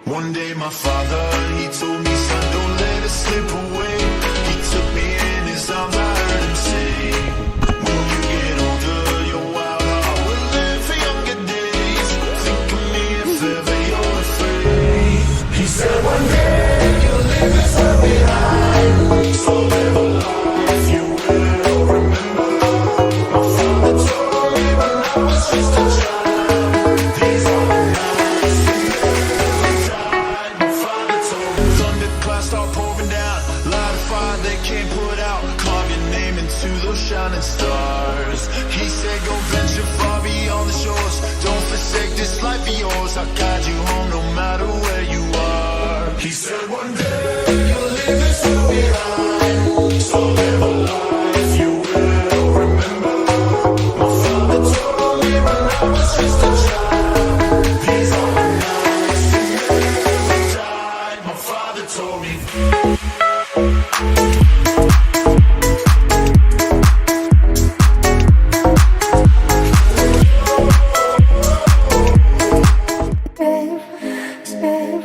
One day my father, he told me, son, don't let it slip away. He took me in his arms, I heard him say, when you get older, your wild heart will live for younger days. Think of me if ever you're afraid. He said one day you'll leave this world behind, so live a life you will remember. My father told me when I was just a child, these are the nights we never died. My father told me, thunderclouds start pouring down, light a fire they can't put out, carve your name into those shining stars. He said go venture far beyond the shores, don't forsake this life of yours, I'll guide you home no matter where you are. He said one day you'll leave this world behind, so live a life you will remember. My father told me when I was just a child, these are the nights we never died. My father told me. Babe,